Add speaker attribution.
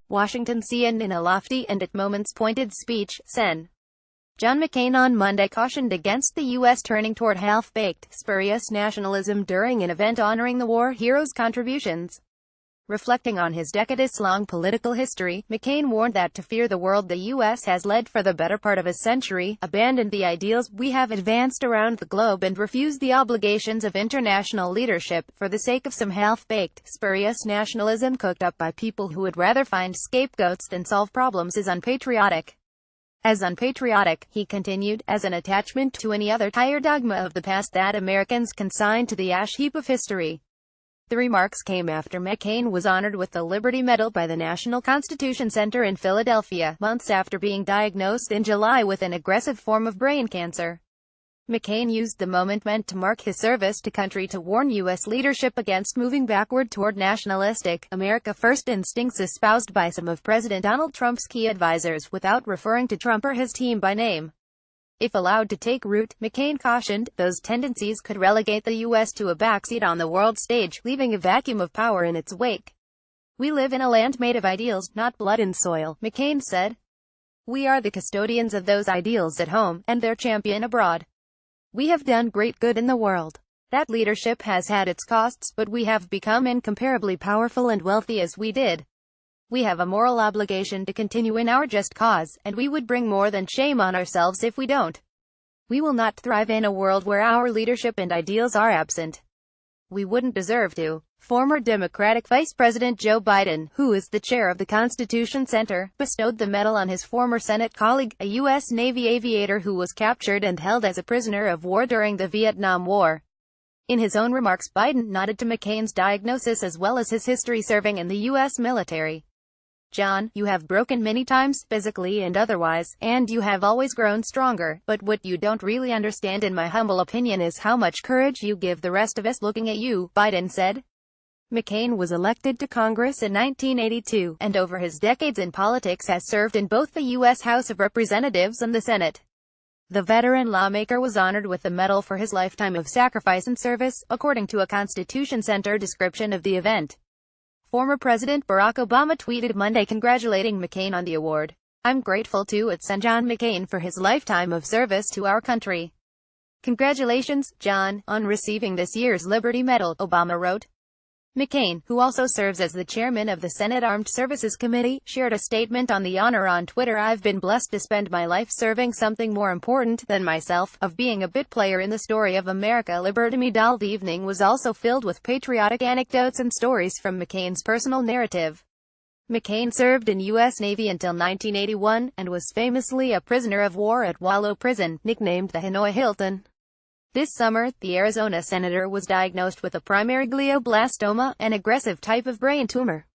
Speaker 1: Washington CNN. In a lofty and at moments pointed speech, Sen. John McCain on Monday cautioned against the U.S. turning toward half-baked, spurious nationalism during an event honoring the war heroes' contributions. Reflecting on his decades-long political history, McCain warned that to fear the world the U.S. has led for the better part of a century, abandoned the ideals we have advanced around the globe and refused the obligations of international leadership, for the sake of some half-baked, spurious nationalism cooked up by people who would rather find scapegoats than solve problems is unpatriotic. As unpatriotic, he continued, as an attachment to any other tired dogma of the past that Americans consign to the ash heap of history. The remarks came after McCain was honored with the Liberty Medal by the National Constitution Center in Philadelphia, months after being diagnosed in July with an aggressive form of brain cancer. McCain used the moment meant to mark his service to country to warn U.S. leadership against moving backward toward nationalistic, America First instincts espoused by some of President Donald Trump's key advisors, without referring to Trump or his team by name. If allowed to take root, McCain cautioned, those tendencies could relegate the U.S. to a backseat on the world stage, leaving a vacuum of power in its wake. "We live in a land made of ideals, not blood and soil," McCain said. "We are the custodians of those ideals at home, and their champion abroad. We have done great good in the world. That leadership has had its costs, but we have become incomparably powerful and wealthy as we did. We have a moral obligation to continue in our just cause, and we would bring more than shame on ourselves if we don't. We will not thrive in a world where our leadership and ideals are absent. We wouldn't deserve to." Former Democratic Vice President Joe Biden, who is the chair of the Constitution Center, bestowed the medal on his former Senate colleague, a U.S. Navy aviator who was captured and held as a prisoner of war during the Vietnam War. In his own remarks, Biden nodded to McCain's diagnosis as well as his history serving in the U.S. military. "John, you have broken many times, physically and otherwise, and you have always grown stronger, but what you don't really understand in my humble opinion is how much courage you give the rest of us looking at you," Biden said. McCain was elected to Congress in 1982, and over his decades in politics has served in both the U.S. House of Representatives and the Senate. The veteran lawmaker was honored with the medal for his lifetime of sacrifice and service, according to a Constitution Center description of the event. Former President Barack Obama tweeted Monday congratulating McCain on the award. "I'm grateful to Sen. John McCain for his lifetime of service to our country. Congratulations, John, on receiving this year's Liberty Medal," Obama wrote. McCain, who also serves as the chairman of the Senate Armed Services Committee, shared a statement on the honor on Twitter. "I've been blessed to spend my life serving something more important than myself, of being a bit player in the story of America. Liberty Medal." The evening was also filled with patriotic anecdotes and stories from McCain's personal narrative. McCain served in U.S. Navy until 1981, and was famously a prisoner of war at Wallow Prison, nicknamed the Hanoi Hilton. This summer, the Arizona senator was diagnosed with a primary glioblastoma, an aggressive type of brain tumor.